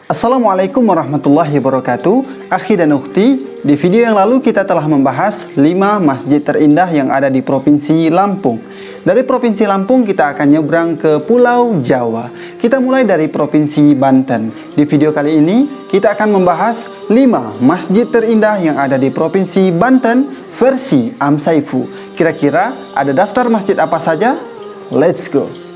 Assalamualaikum warahmatullahi wabarakatuh. Akhi dan ukhti, di video yang lalu kita telah membahas 5 masjid terindah yang ada di Provinsi Lampung. Dari Provinsi Lampung kita akan nyebrang ke Pulau Jawa. Kita mulai dari Provinsi Banten. Di video kali ini kita akan membahas 5 masjid terindah yang ada di Provinsi Banten versi Amsaifu. Kira-kira ada daftar masjid apa saja? Let's go!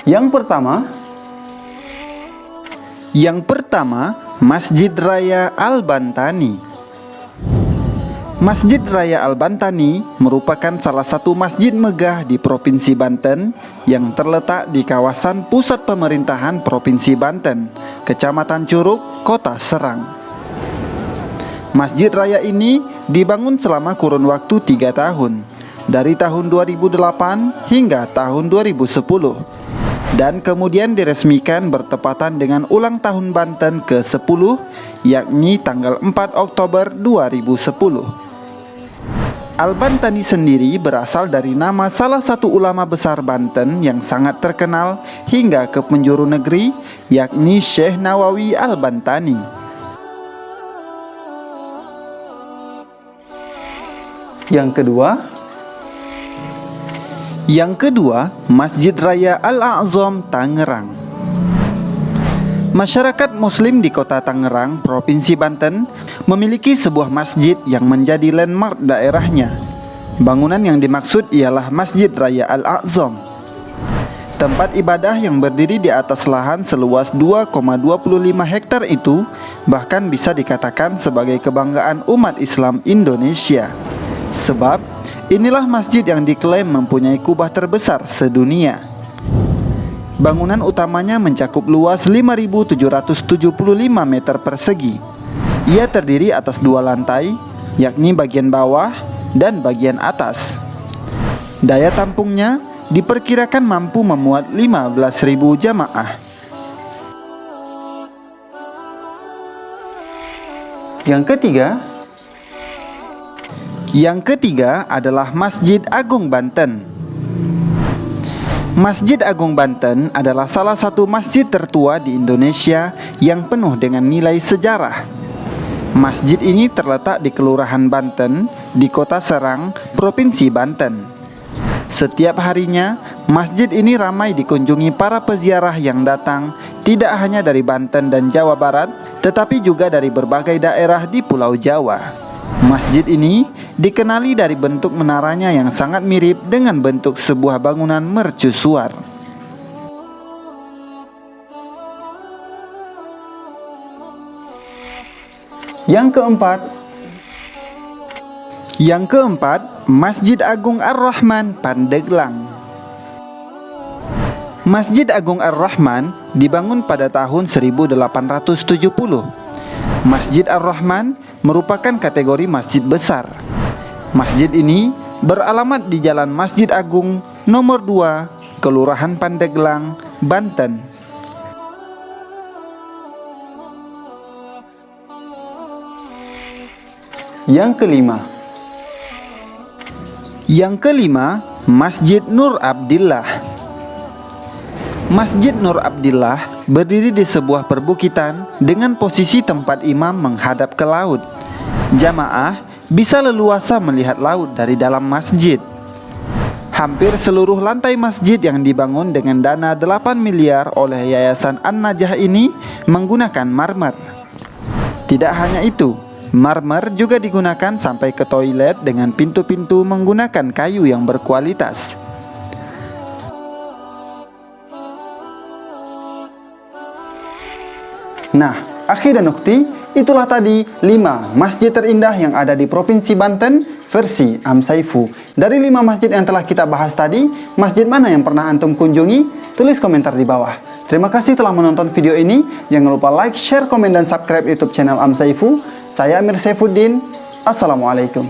Yang pertama, Masjid Raya Al-Bantani. Masjid Raya Al-Bantani merupakan salah satu masjid megah di Provinsi Banten yang terletak di kawasan pusat pemerintahan Provinsi Banten, Kecamatan Curug, Kota Serang. Masjid Raya ini dibangun selama kurun waktu 3 tahun, dari tahun 2008 hingga tahun 2010. Dan kemudian diresmikan bertepatan dengan ulang tahun Banten ke-10, yakni tanggal 4 Oktober 2010. Al-Bantani sendiri berasal dari nama salah satu ulama besar Banten yang sangat terkenal hingga ke penjuru negeri, yakni Syekh Nawawi Al-Bantani. Yang kedua, Masjid Raya Al-A'zam Tangerang. Masyarakat Muslim di Kota Tangerang, Provinsi Banten, memiliki sebuah masjid yang menjadi landmark daerahnya. Bangunan yang dimaksud ialah Masjid Raya Al-A'zam. Tempat ibadah yang berdiri di atas lahan seluas 2,25 hektar itu bahkan bisa dikatakan sebagai kebanggaan umat Islam Indonesia. Sebab inilah masjid yang diklaim mempunyai kubah terbesar sedunia. Bangunan utamanya mencakup luas 5.775 meter persegi. Ia terdiri atas 2 lantai, yakni bagian bawah dan bagian atas. Daya tampungnya diperkirakan mampu memuat 15.000 jamaah. Yang ketiga adalah Masjid Agung Banten. Masjid Agung Banten adalah salah satu masjid tertua di Indonesia yang penuh dengan nilai sejarah. Masjid ini terletak di Kelurahan Banten, di Kota Serang, Provinsi Banten. Setiap harinya, masjid ini ramai dikunjungi para peziarah yang datang tidak hanya dari Banten dan Jawa Barat, tetapi juga dari berbagai daerah di Pulau Jawa. Masjid ini dikenali dari bentuk menaranya yang sangat mirip dengan bentuk sebuah bangunan mercusuar. Yang keempat, Masjid Agung Ar-Rahman Pandeglang. Masjid Agung Ar-Rahman dibangun pada tahun 1870. Masjid Ar-Rahman merupakan kategori masjid besar. Masjid ini beralamat di Jalan Masjid Agung nomor 2, Kelurahan Pandeglang, Banten. Yang kelima, Masjid Nur Abdillah. Masjid Nur Abdillah berdiri di sebuah perbukitan dengan posisi tempat imam menghadap ke laut. Jamaah bisa leluasa melihat laut dari dalam masjid. Hampir seluruh lantai masjid yang dibangun dengan dana 8 miliar oleh Yayasan An-Najah ini menggunakan marmer. Tidak hanya itu, marmer juga digunakan sampai ke toilet dengan pintu-pintu menggunakan kayu yang berkualitas. Nah, akhi dan ukhti, itulah tadi 5 masjid terindah yang ada di Provinsi Banten versi Amsaifu. Dari 5 masjid yang telah kita bahas tadi, masjid mana yang pernah antum kunjungi? Tulis komentar di bawah. Terima kasih telah menonton video ini. Jangan lupa like, share, komen, dan subscribe YouTube channel Amsaifu. Saya Amir Saifuddin. Assalamualaikum.